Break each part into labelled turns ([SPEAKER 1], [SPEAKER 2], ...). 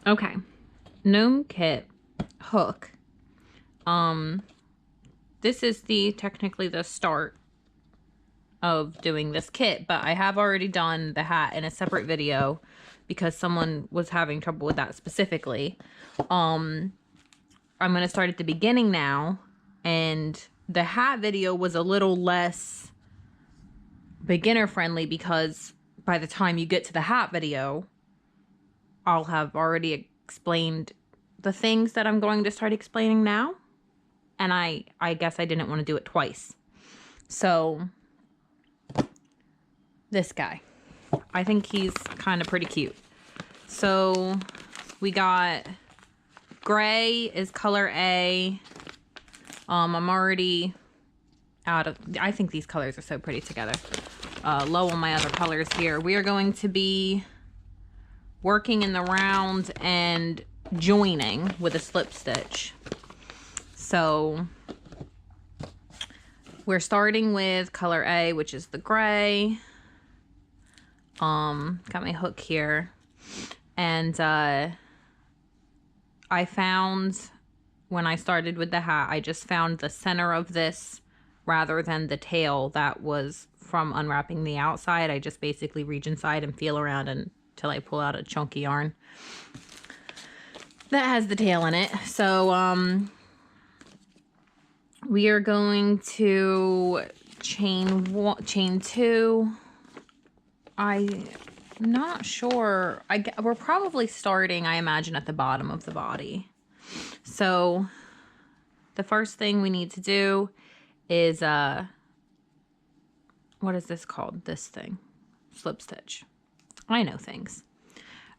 [SPEAKER 1] Okay. Gnome kit hook. This is technically the start of doing this kit, but I have already done the hat in a separate video because someone was having trouble with that specifically. I'm going to start at the beginning now, and the hat video was a little less beginner friendly because by the time you get to the hat video, I'll have already explained the things that I'm going to start explaining now. And I guess I didn't want to do it twice. So this guy, I think he's kind of pretty cute. So we got gray is color A. I'm already out of, I think these colors are so pretty together. Low on my other colors here. We are going to be working in the round and joining with a slip stitch. So we're starting with color A, which is the gray. Got my hook here. And I found, when I started with the hat, I just found the center of this rather than the tail that was from unwrapping the outside. I just basically reach inside and feel around until I pull out a chunky yarn that has the tail in it. So we are going to chain 2. I'm not sure. We're probably starting, I imagine, at the bottom of the body. So the first thing we need to do is, what is this called? This thing. Slip stitch. I know things.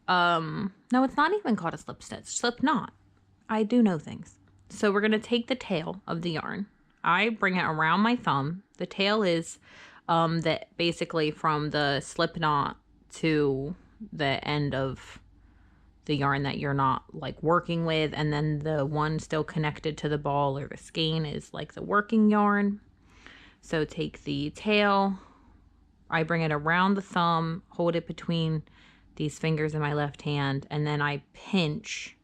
[SPEAKER 1] No, it's not even called a slip stitch. Slip knot. I do know things. So we're going to take the tail of the yarn. I bring it around my thumb. The tail is basically from the slip knot to the end of the yarn that you're not like working with, and then the one still connected to the ball or the skein is like the working yarn. So take the tail, I bring it around the thumb, hold it between these fingers in my left hand, and then I pinch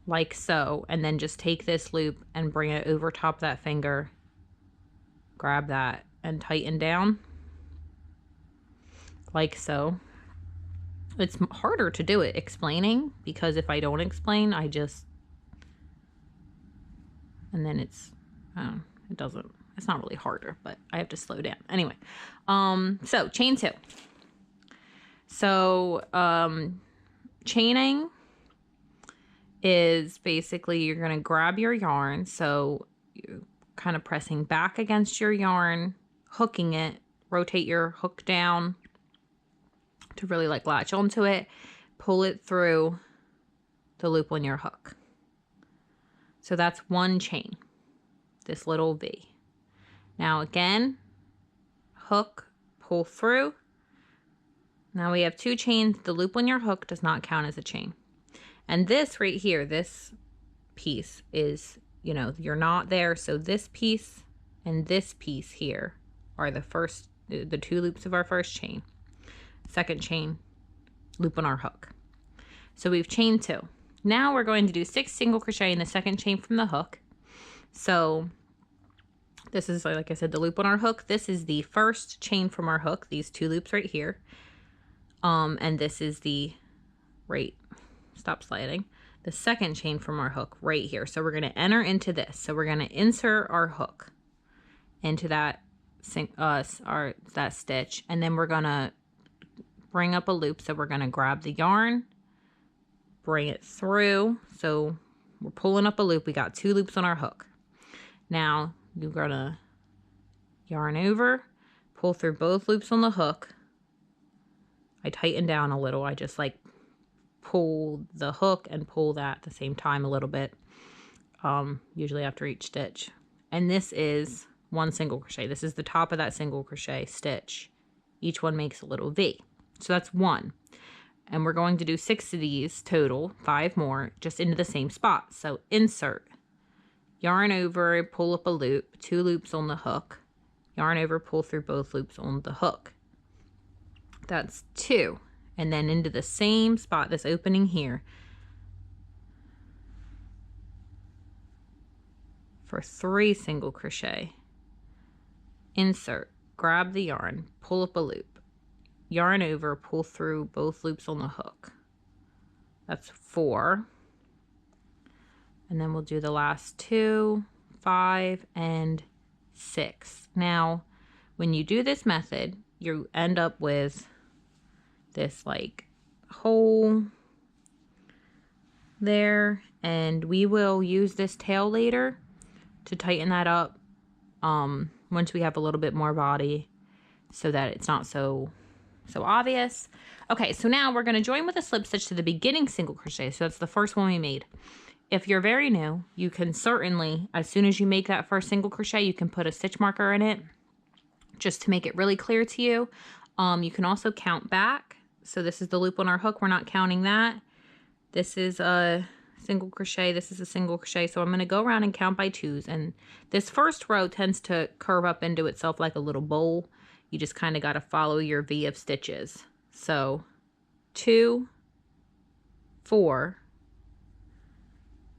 [SPEAKER 1] like so, and then just take this loop and bring it over top that finger, grab that and tighten down like so. It's harder to do it explaining, because if I don't explain, I just, and then it's, it doesn't, it's not really harder, but I have to slow down. Anyway, so chain 2. So chaining is basically you're going to grab your yarn. So you're kind of pressing back against your yarn, hooking it, rotate your hook down to really like latch onto it, pull it through the loop on your hook. So that's one chain, this little V. Now again, hook, pull through. Now we have 2 chains. The loop on your hook does not count as a chain. And this right here, this piece is, you know, you're not there. So this piece and this piece here are the 2 loops of our first chain. Second chain, loop on our hook. So we've chained 2. Now we're going to do 6 single crochet in the second chain from the hook. So this is, like I said, the loop on our hook. This is the first chain from our hook, these 2 loops right here. And this is the, stop sliding, the second chain from our hook right here. So we're going to enter into this. So we're going to insert our hook into that that stitch, and then we're going to bring up a loop. So we're going to grab the yarn, bring it through. So we're pulling up a loop. We got 2 loops on our hook. Now you're going to yarn over, pull through both loops on the hook. I tighten down a little. I just like pull the hook and pull that at the same time a little bit, usually after each stitch. And this is 1 single crochet. This is the top of that single crochet stitch. Each one makes a little V. So that's 1. And we're going to do 6 of these total, 5 more, just into the same spot. So insert, yarn over, pull up a loop, 2 loops on the hook, yarn over, pull through both loops on the hook. That's 2. and then into the same spot, this opening here, for 3 single crochet. Insert, grab the yarn, pull up a loop, yarn over, pull through both loops on the hook. That's 4. And then we'll do the last 2, 5, and 6. Now, when you do this method, you end up with this like hole there, and we will use this tail later to tighten that up once we have a little bit more body, so that it's not so obvious. Okay, so now we're going to join with a slip stitch to the beginning single crochet. So that's the first one we made. If you're very new, you can certainly, as soon as you make that first single crochet, you can put a stitch marker in it just to make it really clear to you. You can also count back. So this is the loop on our hook. We're not counting that. This is a single crochet. This is a single crochet. So I'm going to go around and count by 2s. And this first row tends to curve up into itself like a little bowl. You just kind of got to follow your V of stitches. So 2, 4,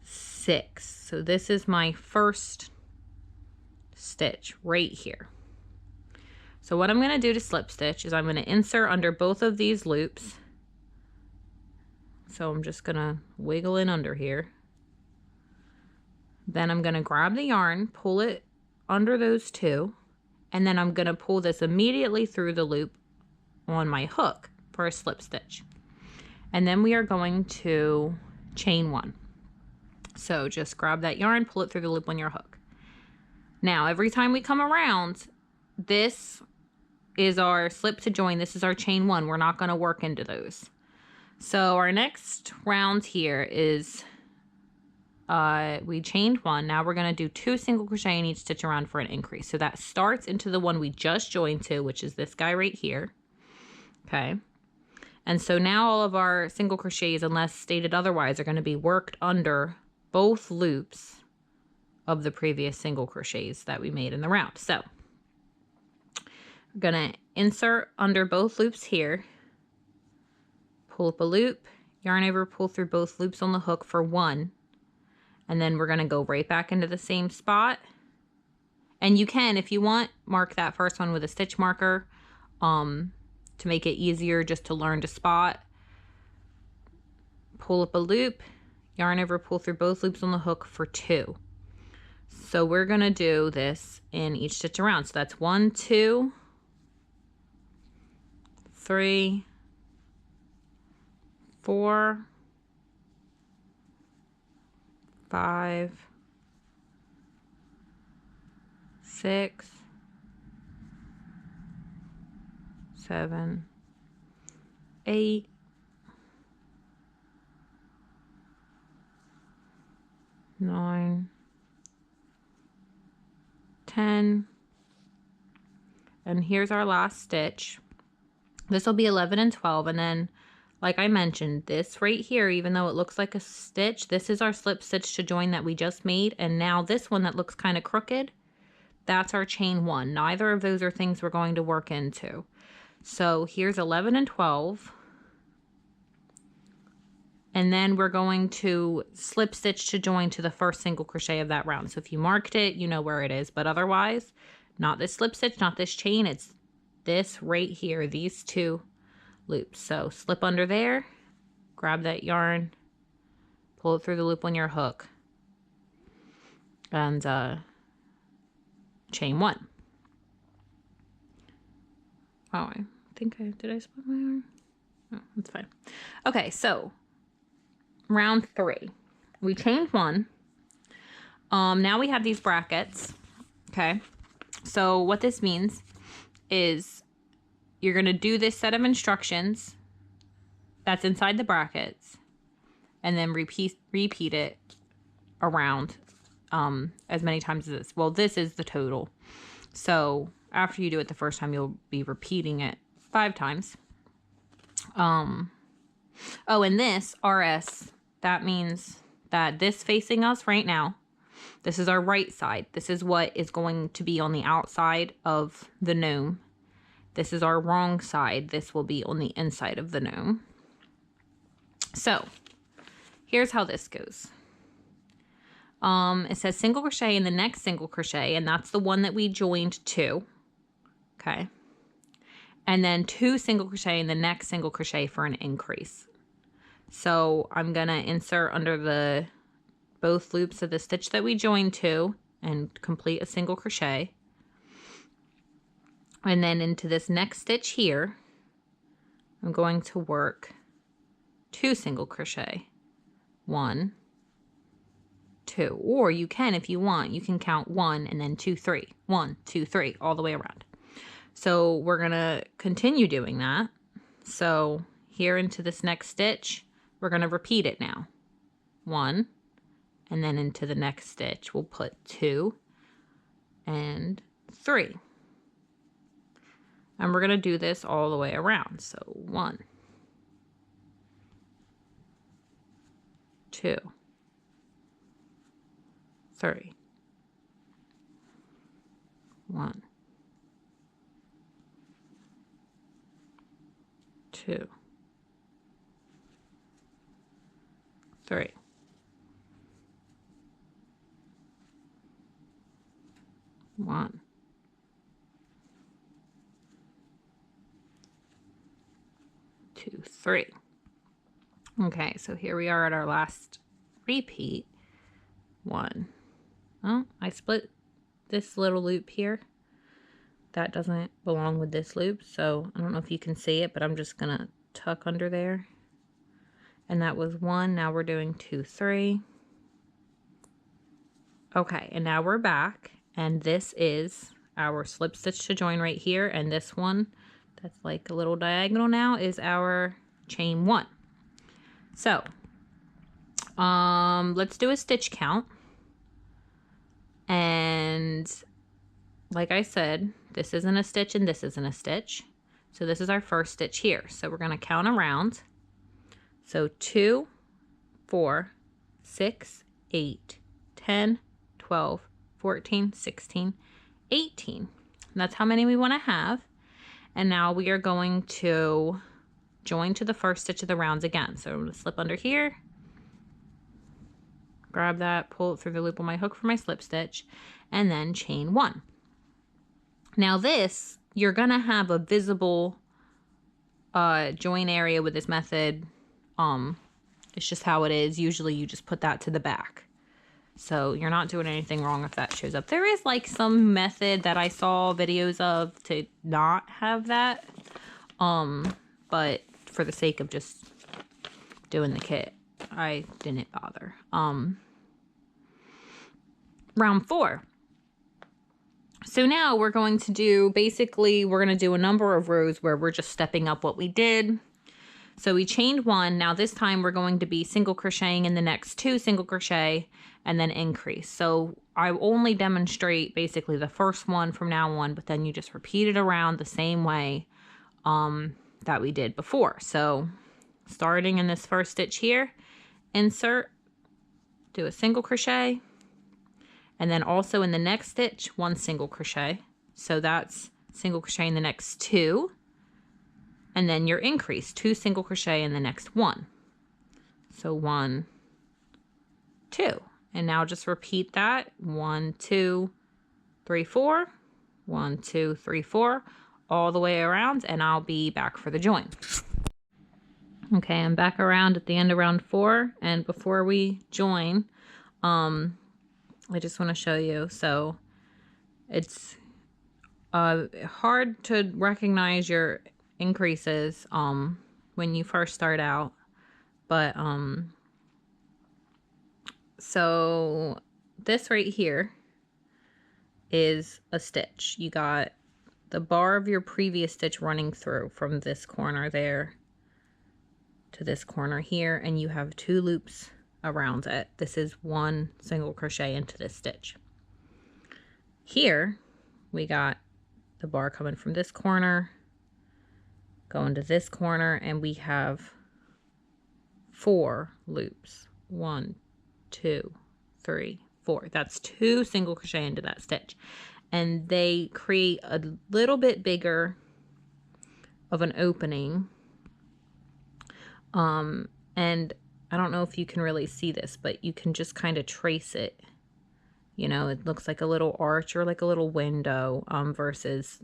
[SPEAKER 1] 6. So this is my first stitch right here. So what I'm going to do to slip stitch is I'm going to insert under both of these loops. So I'm just going to wiggle in under here. Then I'm going to grab the yarn, pull it under those 2, and then I'm going to pull this immediately through the loop on my hook for a slip stitch. And then we are going to chain 1. So just grab that yarn, pull it through the loop on your hook. Now, every time we come around, this is our slip to join. This is our chain 1. We're not going to work into those. So our next round here is we chained 1. Now we're going to do 2 single crochet in each stitch around for an increase. So that starts into the one we just joined to, which is this guy right here. Okay. And so now all of our single crochets, unless stated otherwise, are going to be worked under both loops of the previous single crochets that we made in the round. So we're going to insert under both loops here, pull up a loop, yarn over, pull through both loops on the hook for 1, and then we're going to go right back into the same spot. And you can, if you want, mark that first one with a stitch marker to make it easier just to learn to spot. Pull up a loop, yarn over, pull through both loops on the hook for 2. So we're going to do this in each stitch around. So that's 1, 2, 3, 4, 5, 6, 7, 8, 9, 10, and here's our last stitch. This will be 11 and 12, and then like I mentioned, this right here, even though it looks like a stitch, this is our slip stitch to join that we just made. And now this one that looks kind of crooked, that's our chain 1. Neither of those are things we're going to work into. So here's 11 and 12. And then we're going to slip stitch to join to the first single crochet of that round. So if you marked it, you know where it is. But otherwise, not this slip stitch, not this chain. It's this right here, these 2 loops. So slip under there, grab that yarn, pull it through the loop on your hook, and chain 1. Oh, I think did I split my yarn? Oh, that's fine. Okay, so round 3. We chained 1. Now we have these brackets. Okay, so what this means is you're going to do this set of instructions that's inside the brackets and then repeat it around as many times as this. Well, this is the total. So after you do it the first time, you'll be repeating it 5 times. Oh, and this RS, that means that this facing us right now, this is our right side. This is what is going to be on the outside of the gnome. This is our wrong side. This will be on the inside of the gnome. So here's how this goes. It says single crochet in the next single crochet, and that's the one that we joined to. Okay. And then 2 single crochet in the next single crochet for an increase. So I'm going to insert under the both loops of the stitch that we joined to and complete a single crochet. And then into this next stitch here, I'm going to work 2 single crochet. 1, 2, or you can, if you want, you can count 1 and then 2, 3, 1, 2, 3, all the way around. So we're going to continue doing that. So here into this next stitch, we're going to repeat it now. 1, and then into the next stitch, we'll put 2 and 3. And we're going to do this all the way around. So 1, 2, 3, 1, 2, 3. 1, 2, 3. Okay, so here we are at our last repeat. 1. Oh, I split this little loop here. That doesn't belong with this loop, so I don't know if you can see it, but I'm just gonna tuck under there. And that was 1. Now we're doing 2, 3. Okay, and now we're back, and this is our slip stitch to join right here, and this one that's like a little diagonal now is our chain 1. So let's do a stitch count. And like I said, this isn't a stitch and this isn't a stitch. So this is our first stitch here. So we're going to count around. So 2, 4, 6, 8, 10, 12, 14, 16, 18. And that's how many we want to have. And now we are going to join to the first stitch of the rounds again. So I'm going to slip under here, grab that, pull it through the loop on my hook for my slip stitch, and then chain 1. Now this, you're going to have a visible join area with this method. It's just how it is. Usually you just put that to the back. So you're not doing anything wrong if that shows up. There is like some method that I saw videos of to not have that. But for the sake of just doing the kit, I didn't bother. Round 4. So now we're going to do, basically, we're going to do a number of rows where we're just stepping up what we did. So we chained 1. Now this time we're going to be single crocheting in the next 2 single crochet and then increase. So I only demonstrate basically the first one from now on, but then you just repeat it around the same way that we did before. So starting in this first stitch here, insert, do a single crochet, and then also in the next stitch, 1 single crochet. So that's single crochet in the next 2, and then your increase, 2 single crochet in the next 1. So 1, 2, and now just repeat that, 1, 2, 3, 4, 1, 2, 3, 4, all the way around, and I'll be back for the join. Okay, I'm back around at the end of round 4, and before we join, I just want to show you. So it's hard to recognize your increases when you first start out, but so this right here is a stitch. You got the bar of your previous stitch running through from this corner there to this corner here, and you have 2 loops around it. This is 1 single crochet into this stitch. Here we got the bar coming from this corner, going to this corner, and we have 4 loops. 1, 2, 3, 4. That's 2 single crochet into that stitch, and they create a little bit bigger of an opening. And I don't know if you can really see this, but you can just kind of trace it. You know, it looks like a little arch or like a little window, versus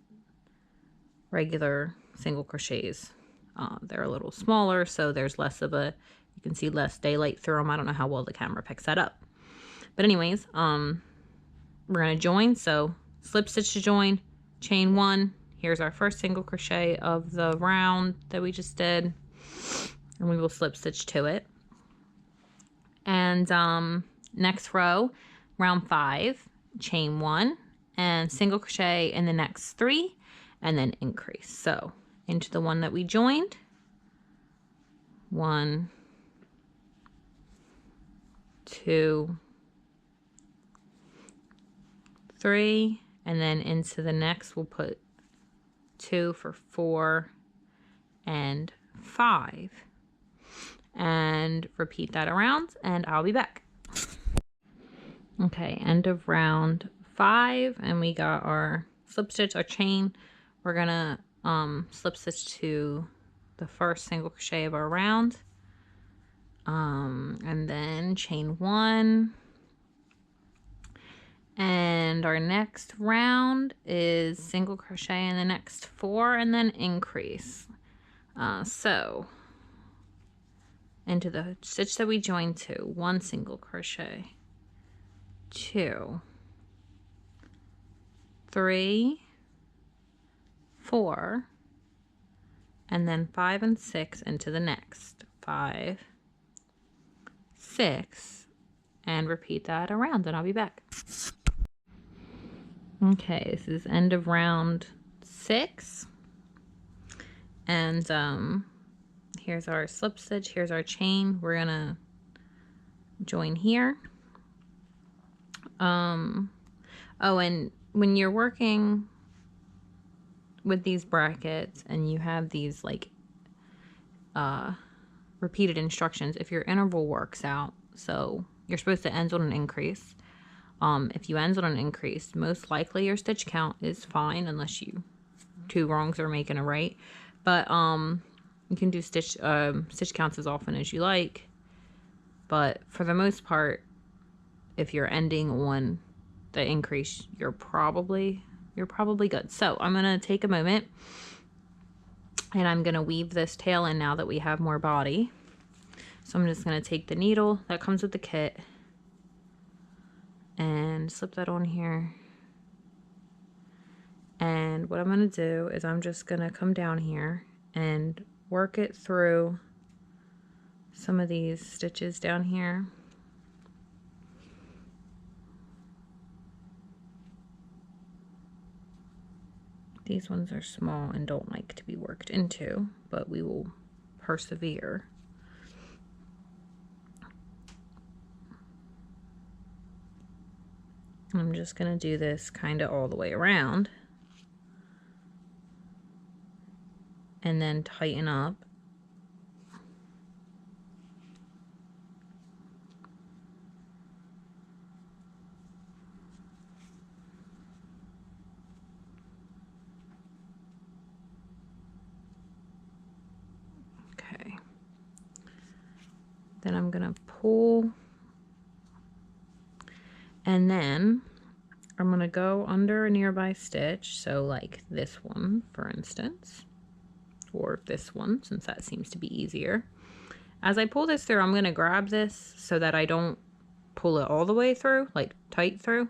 [SPEAKER 1] regular single crochets. They're a little smaller, so there's less of a, you can see less daylight through them. I don't know how well the camera picks that up. But anyways, we're going to join. So slip stitch to join, chain 1. Here's our first single crochet of the round that we just did. And we will slip stitch to it. And next row, round 5, chain 1 and single crochet in the next 3 and then increase. So into the one that we joined, 1, 2, 3, and then into the next we'll put 2 for 4 and 5. And repeat that around, and I'll be back. Okay, end of round 5, and we got our slip stitch, our chain. We're gonna slip stitch to the first single crochet of our round, and then chain 1. And our next round is single crochet in the next 4 and then increase. So into the stitch that we joined to, 1 single crochet, 2, 3, 4, and then 5 and 6 into the next, 5, 6, and repeat that around, and I'll be back. Okay, this is end of round 6, and here's our slip stitch, here's our chain. We're gonna join here. Oh, and when you're working with these brackets and you have these like repeated instructions, if your interval works out, so you're supposed to end on an increase. If you end on an increase, most likely your stitch count is fine unless you 2 wrongs are making a right. But you can do stitch counts as often as you like, but for the most part, if you're ending on the increase, you're probably good. So I'm gonna take a moment and I'm gonna weave this tail in now that we have more body. So I'm just gonna take the needle that comes with the kit and slip that on here. And what I'm gonna do is I'm just gonna come down here and work it through some of these stitches down here. These ones are small and don't like to be worked into, but we will persevere. I'm just going to do this kind of all the way around and then tighten up. Okay. Then I'm going to pull, and then I'm going to go under a nearby stitch, so like this one, for instance, or this one, since that seems to be easier. As I pull this through, I'm going to grab this so that I don't pull it all the way through, like tight through.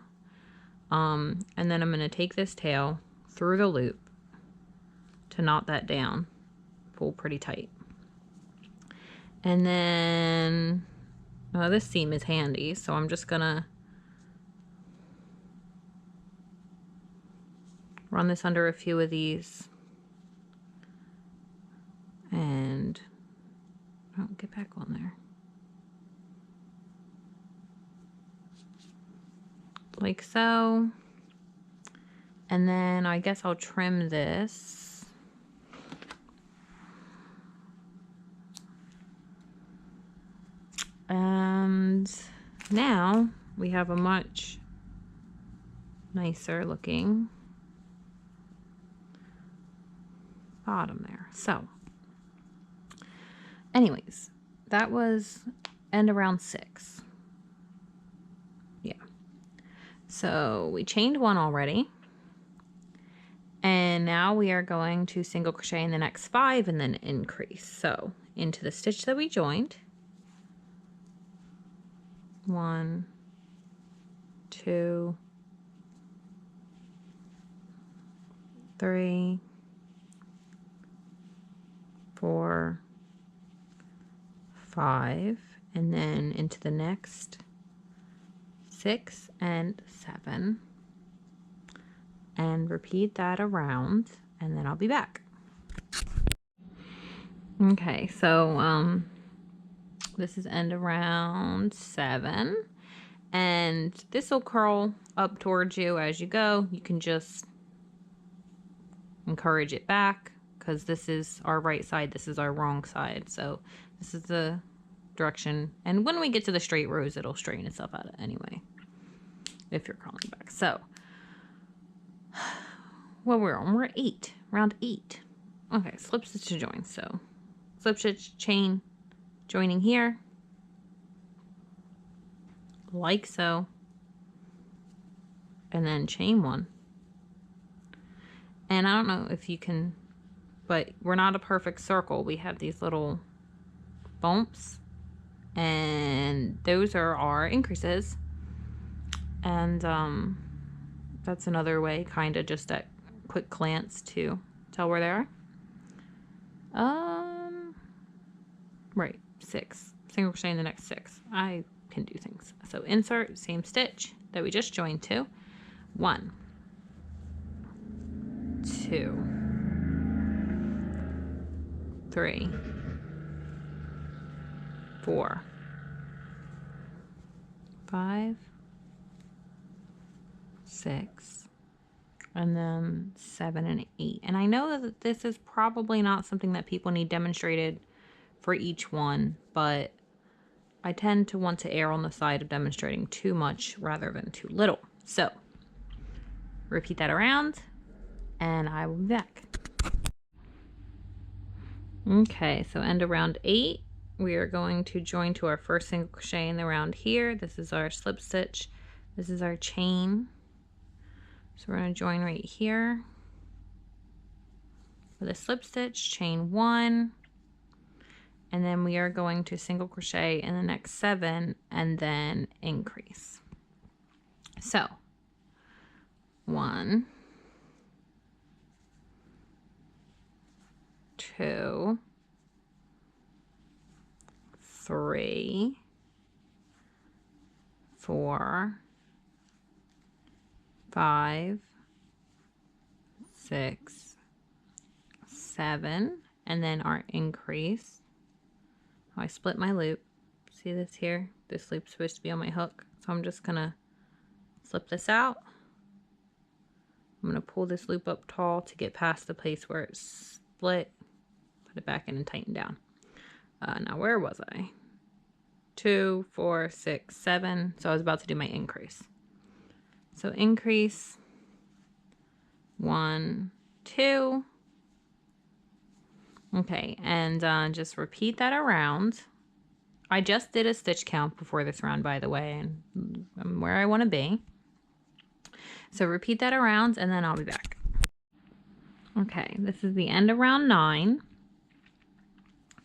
[SPEAKER 1] And then I'm going to take this tail through the loop to knot that down, pull pretty tight. And then, this seam is handy, so I'm just going to run this under a few of these. And get back on there. Like so. And then I guess I'll trim this. And now we have a much nicer looking bottom there. So anyways, that was end around 6. Yeah. So we chained 1 already. And now we are going to single crochet in the next 5 and then increase. So into the stitch that we joined. 1, 2, 3, 4, 5, and then into the next 6 and 7, and repeat that around, and then I'll be back. Okay, so this is end around 7, and this will curl up towards you as you go. You can just encourage it back, because this is our right side, this is our wrong side, so this is the direction, and when we get to the straight rows it'll straighten itself out anyway if you're curling back. So well, we're at 8, round 8. Okay, slip stitch to join. So slip stitch, chain, joining here like so, and then chain 1. And I don't know if you can, but we're not a perfect circle. We have these little bumps, and those are our increases. And that's another way, kind of just at quick glance, to tell where they are. Right, 6. Single crochet in the next 6. I can do things. So insert, same stitch that we just joined to. 1, 2, 3, 4, 5, 6, and then 7 and 8. And I know that this is probably not something that people need demonstrated for each one, but I tend to want to err on the side of demonstrating too much rather than too little. So repeat that around, and I will be back. Okay, so end around 8. We are going to join to our first single crochet in the round here. This is our slip stitch. This is our chain. So we're going to join right here with a slip stitch, chain 1, and then we are going to single crochet in the next 7 and then increase. So 1, 2, 3, 4, 5, 6, 7, and then our increase. Oh, I split my loop. See this here? This loop's supposed to be on my hook, so I'm just gonna slip this out. I'm gonna pull this loop up tall to get past the place where it's split, put it back in and tighten down. Now where was I? 2, 4, 6, 7. So I was about to do my increase. So increase 1, 2. Okay, and just repeat that around. I just did a stitch count before this round, by the way, and I'm where I want to be. So repeat that around, and then I'll be back. Okay, this is the end of round 9.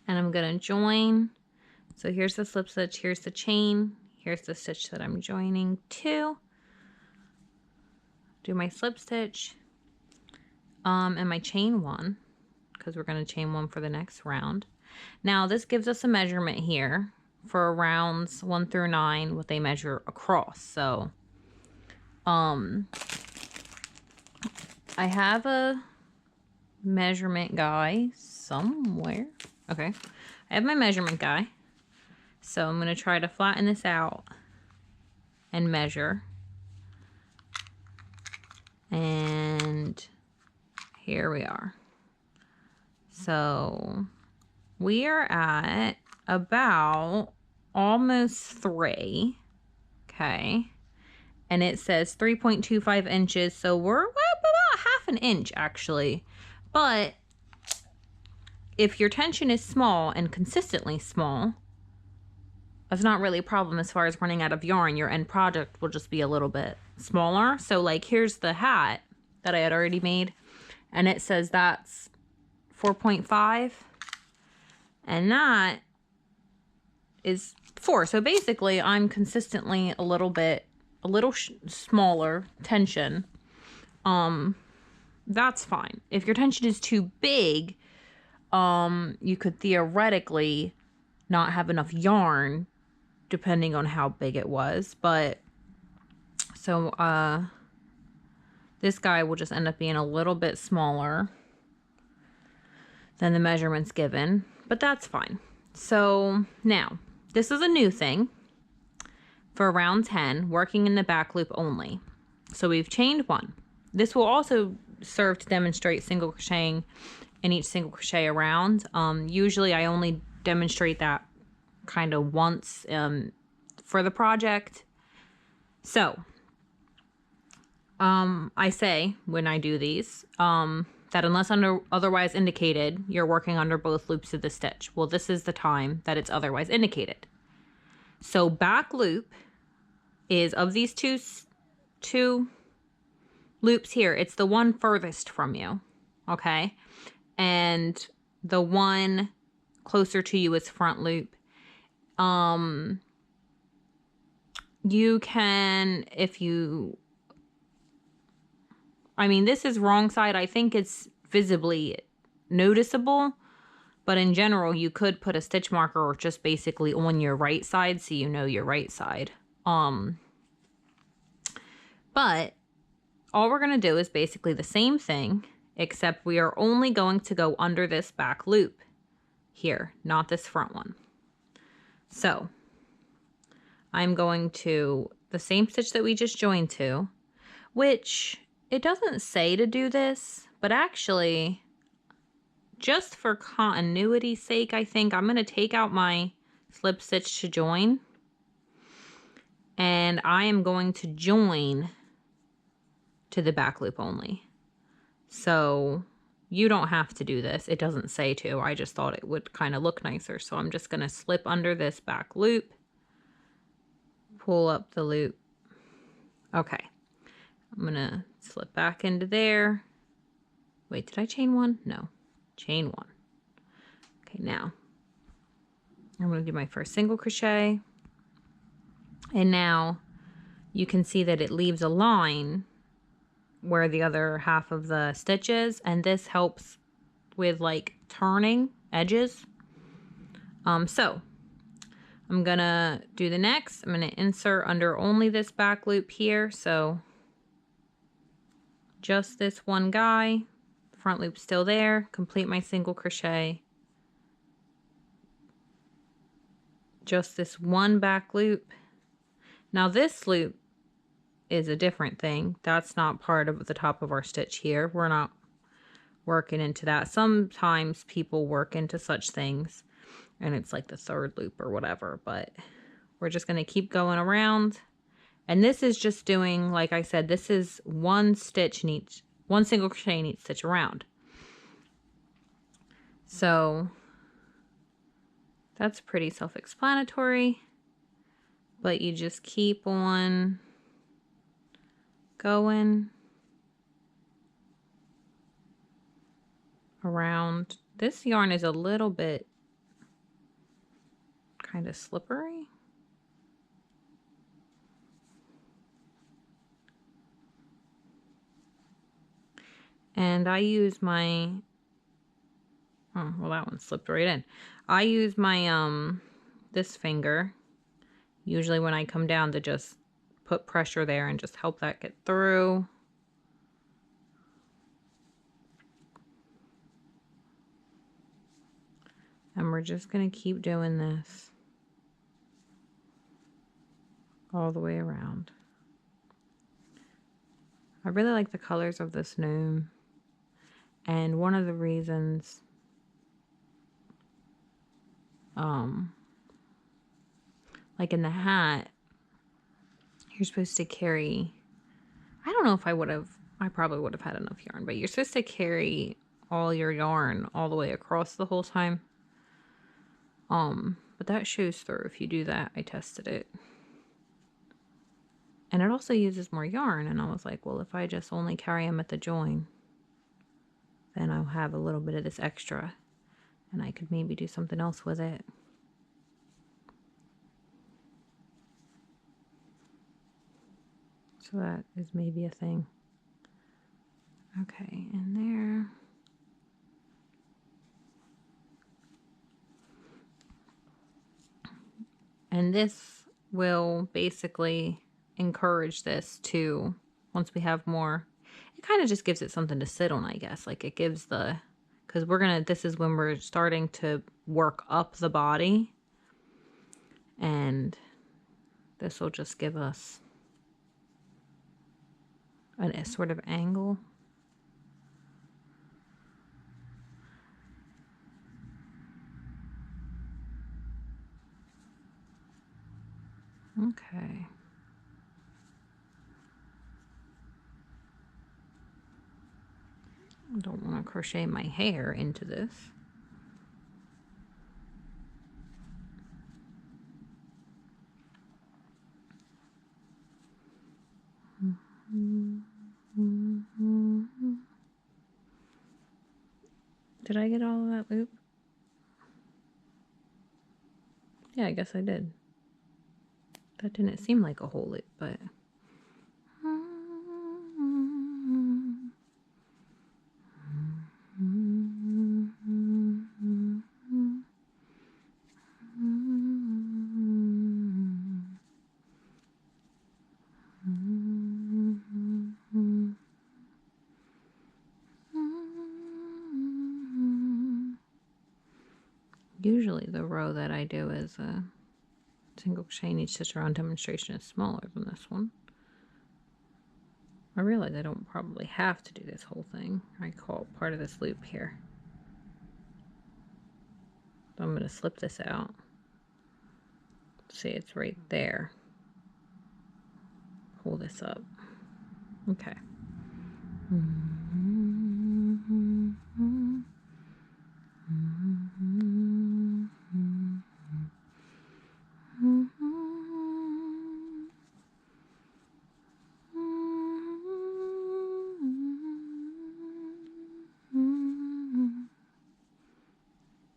[SPEAKER 1] And I'm going to join. So here's the slip stitch, here's the chain, here's the stitch that I'm joining to. Do my slip stitch and my chain 1, because we're going to chain 1 for the next round. Now this gives us a measurement here for rounds 1 through 9, what they measure across. So I have a measurement guy somewhere. Okay, I have my measurement guy. So I'm going to try to flatten this out and measure. And here we are. So we are at about almost 3. Okay. And it says 3.25 inches. So we're up about half an inch actually. But if your tension is small and consistently small, that's not really a problem as far as running out of yarn. Your end project will just be a little bit smaller. So like here's the hat that I had already made, and it says that's 4.5 and that is 4. So basically I'm consistently a little smaller tension. That's fine. If your tension is too big, you could theoretically not have enough yarn depending on how big it was. But so this guy will just end up being a little bit smaller than the measurements given, but that's fine. So now this is a new thing for round 10, working in the back loop only. So we've chained 1. This will also serve to demonstrate single crocheting in each single crochet around. Usually I only demonstrate that kind of once for the project. So I say when I do these that unless otherwise indicated, you're working under both loops of the stitch. Well, this is the time that it's otherwise indicated. So back loop is of these two loops here, it's the one furthest from you, okay? And the one closer to you is front loop. You can, I mean, this is wrong side. I think it's visibly noticeable, but in general, you could put a stitch marker just basically on your right side so you know your right side. But all we're going to do is basically the same thing, except we are only going to go under this back loop here, not this front one. So I'm going to the same stitch that we just joined to, which it doesn't say to do this, but actually just for continuity's sake, I think I'm going to take out my slip stitch to join, and I am going to join to the back loop only. So you don't have to do this. It doesn't say to. I just thought it would kind of look nicer. So I'm just going to slip under this back loop, pull up the loop. Okay. I'm going to slip back into there. Wait, did I chain 1? No. Chain 1. Okay, now I'm going to do my first single crochet. And now you can see that it leaves a line where the other half of the stitch is, and this helps with like turning edges. So I'm gonna do the next. I'm gonna insert under only this back loop here, so just this one guy, front loop still there, complete my single crochet, just this one back loop. Now this loop is a different thing. That's not part of the top of our stitch here. We're not working into that. Sometimes people work into such things and it's like the third loop or whatever, but we're just going to keep going around. And this is just doing, like I said, this is one stitch in each, one single crochet in each stitch around. So that's pretty self-explanatory, but you just keep on going around. This yarn is a little bit kind of slippery. And I use my, oh, well, that one slipped right in. I use my, this finger, usually when I come down, to just put pressure there and just help that get through. And we're just going to keep doing this all the way around. I really like the colors of this Gnome. And one of the reasons like in the hat, you're supposed to carry, I don't know if I probably would have had enough yarn, but you're supposed to carry all your yarn all the way across the whole time. But that shows through if you do that. I tested it. And it also uses more yarn, and I was like, well, if I just only carry them at the join, then I'll have a little bit of this extra, and I could maybe do something else with it. So that is maybe a thing. Okay, and there. And this will basically encourage this to, once we have more, it kind of just gives it something to sit on, I guess. Like it gives the, because this is when we're starting to work up the body. And this will just give us a sort of angle. Okay. I don't want to crochet my hair into this. Did I get all of that loop? Yeah, I guess I did. That didn't seem like a whole loop, but... Usually the row that I do is a single crochet in each stitch around demonstration is smaller than this one. I realize I don't probably have to do this whole thing. I call it part of this loop here. So I'm going to slip this out. See, it's right there. Pull this up. Okay.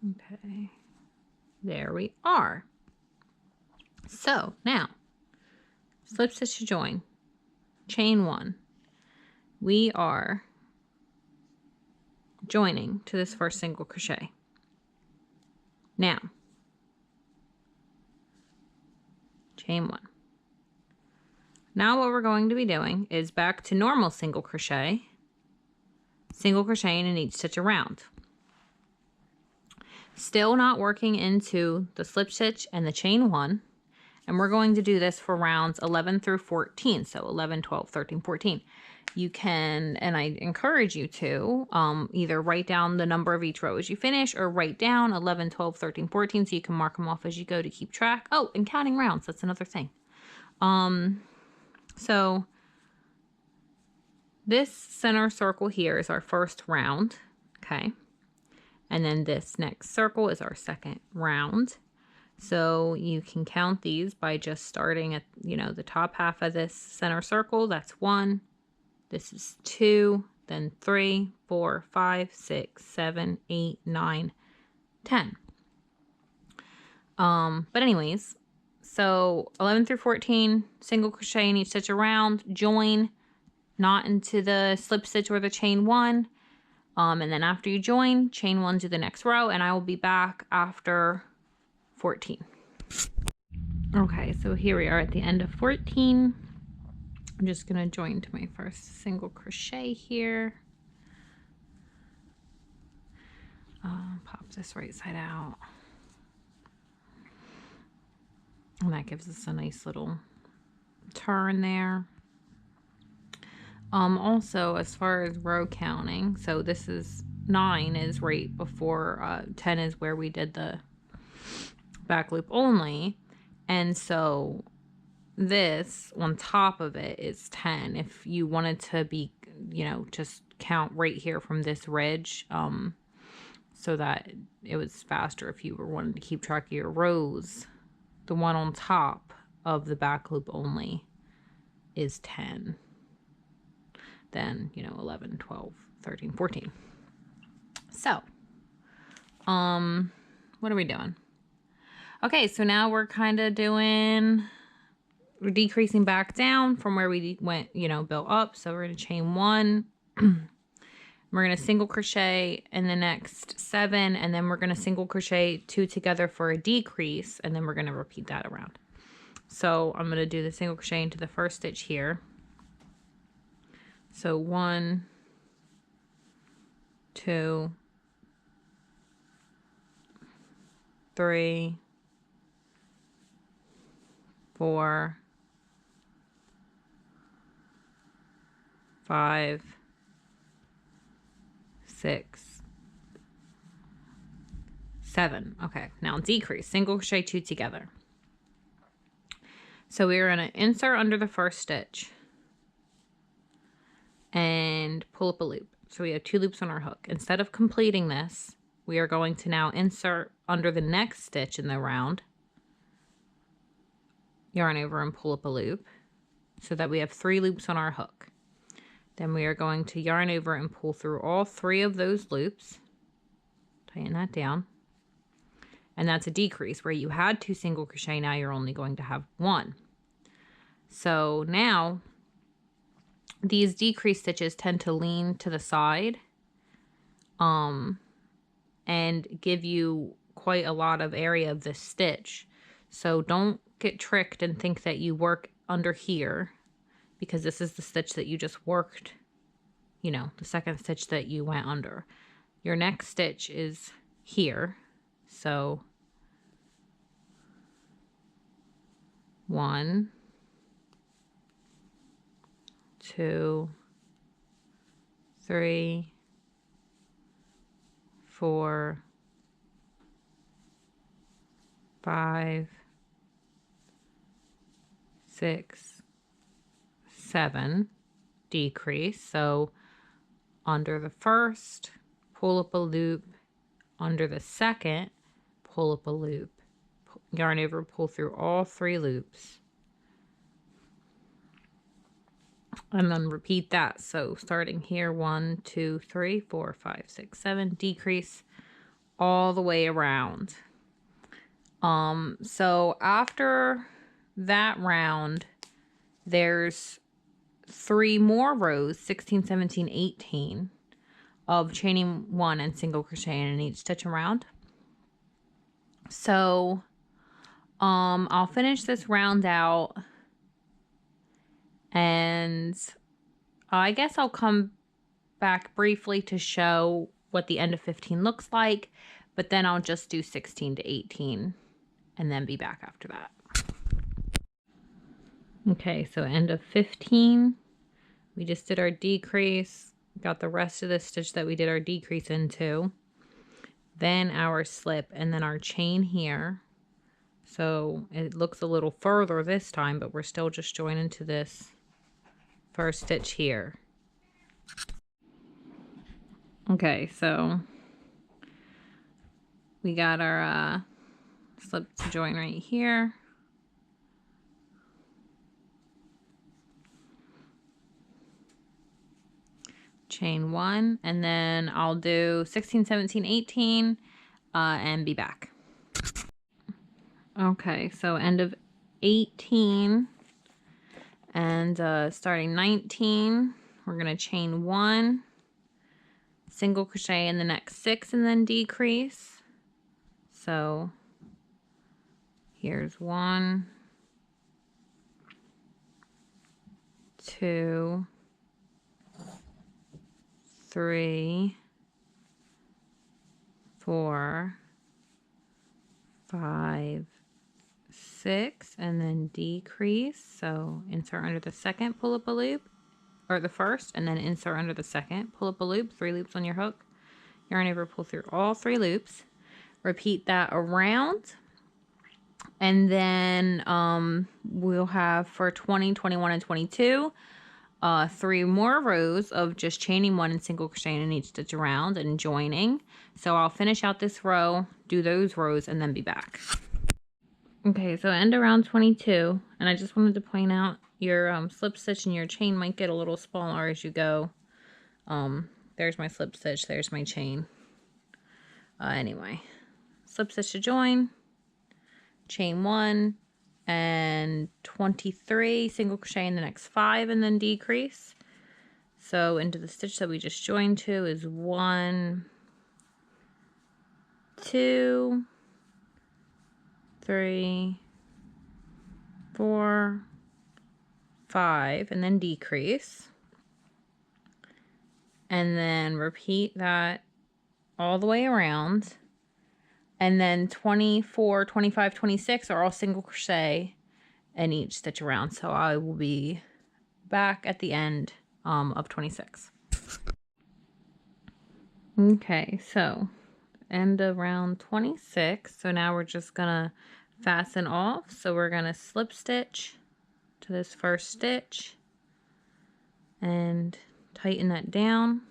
[SPEAKER 1] Okay, there we are. So now, slip stitch to join, chain one. We are joining to this first single crochet. Now, chain one. Now what we're going to be doing is back to normal single crocheting in each stitch around. Still not working into the slip stitch and the chain one. And we're going to do this for rounds 11 through 14. So 11, 12, 13, 14. You can, and I encourage you to, either write down the number of each row as you finish, or write down 11, 12, 13, 14 so you can mark them off as you go to keep track. Oh, and counting rounds, that's another thing. So this center circle here is our first round, okay? And then this next circle is our second round. So you can count these by just starting at, the top half of this center circle. That's 1. This is 2, then 3, 4, 5, 6, 7, 8, 9, 10. But anyways, so 11 through 14, single crochet in each stitch around, join, not into the slip stitch or the chain one. And then after you join, chain one to the next row, and I will be back after 14. Okay, so here we are at the end of 14. I'm just going to join to my first single crochet here. Pop this right side out. And that gives us a nice little turn there. Also, as far as row counting, so this is 9 is right before 10 is where we did the back loop only. And so this on top of it is 10. If you wanted to be, just count right here from this ridge, so that it was faster if you were wanting to keep track of your rows. The one on top of the back loop only is 10. Then, 11, 12, 13, 14. So, what are we doing? Okay, so now we're kind of we're decreasing back down from where we went, built up. So we're going to chain 1. We're going to single crochet in the next 7, and then we're going to single crochet 2 together for a decrease, and then we're going to repeat that around. So I'm going to do the single crochet into the first stitch here. So 1, 2, 3, 4, 5, 6, 7. Okay, now decrease, single crochet 2 together. So we're going to insert under the first stitch and pull up a loop. So we have 2 loops on our hook. Instead of completing this, we are going to now insert under the next stitch in the round, yarn over and pull up a loop, so that we have 3 loops on our hook. Then we are going to yarn over and pull through all 3 of those loops, tighten that down, and that's a decrease. Where you had 2 single crochet, now you're only going to have 1. So now these decrease stitches tend to lean to the side and give you quite a lot of area of this stitch. So don't get tricked and think that you work under here, because this is the stitch that you just worked, the second stitch that you went under. Your next stitch is here. So 1, 2, 3, 4, 5, 6, 7, decrease. So under the first, pull up a loop, under the second, pull up a loop, yarn over, pull through all 3 loops, and then repeat that. So starting here, 1, 2, 3, 4, 5, 6, 7, decrease all the way around. So after that round, there's 3 more rows, 16, 17, 18, of chaining 1 and single crocheting in each stitch around. So I'll finish this round out, and I guess I'll come back briefly to show what the end of 15 looks like, but then I'll just do 16 to 18 and then be back after that. Okay, so end of 15, we just did our decrease, got the rest of the stitch that we did our decrease into, then our slip, and then our chain here. So it looks a little further this time, but we're still just joining to this first stitch here. Okay, so we got our slip to join right here. Chain 1, and then I'll do 16, 17, 18, and be back. Okay, so end of 18, and starting 19, we're going to chain 1, single crochet in the next 6, and then decrease. So here's 1, 2, 3, 4, 5, 6, and then decrease. So insert under the second, pull up a loop, or the first, and then insert under the second, pull up a loop, 3 loops on your hook, yarn over, pull through all 3 loops, repeat that around, and then we'll have for 20, 21, and 22 3 more rows of just chaining 1 and single crocheting in each stitch around and joining. So I'll finish out this row, do those rows, and then be back. Okay, so end around 22, and I just wanted to point out your slip stitch and your chain might get a little smaller as you go. There's my slip stitch, there's my chain. Anyway, slip stitch to join, chain 1, and 23, single crochet in the next 5, and then decrease. So into the stitch that we just joined to is 1, 2, 3, 4, 5, and then decrease. And then repeat that all the way around. And then 24, 25, 26 are all single crochet in each stitch around. So I will be back at the end of 26. Okay, so end of round 26. So now we're just gonna fasten off. So we're gonna slip stitch to this first stitch and tighten that down.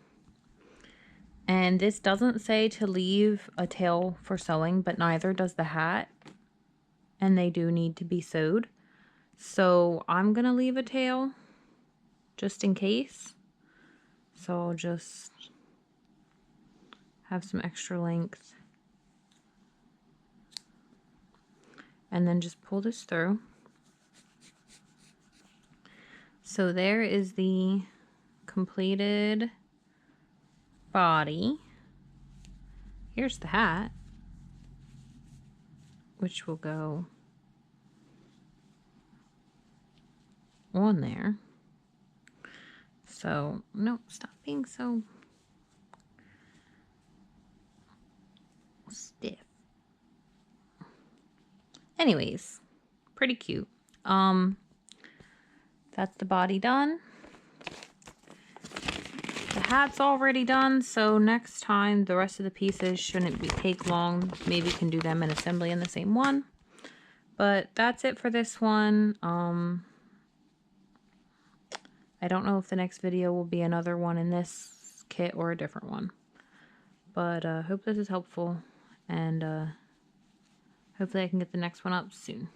[SPEAKER 1] And this doesn't say to leave a tail for sewing, but neither does the hat, and they do need to be sewed. So I'm gonna leave a tail just in case. So I'll just have some extra length and then just pull this through. So there is the completed body. Here's the hat, which will go on there. So, no, stop being so stiff. Anyways, pretty cute. That's the body done. The hat's already done, so next time the rest of the pieces shouldn't take long. Maybe you can do them in assembly in the same one. But that's it for this one. I don't know if the next video will be another one in this kit or a different one. But hope this is helpful, and hopefully I can get the next one up soon.